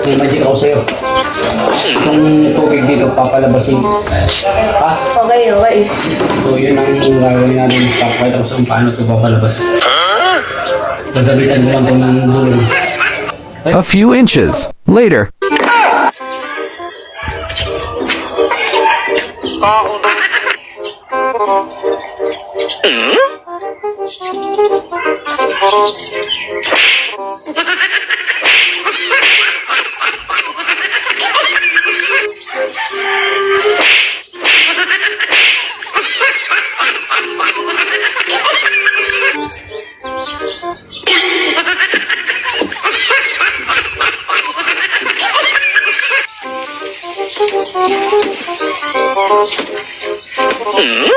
May magic ako sa'yo. Itong tubig dito, papalabasin. Ha? Okay, okay. So, yun ang gagawin natin. Papakita ko sa kung paano ito papalabasin. Gagamitan mo lang ito ng bulong. A few inches later. Hmm?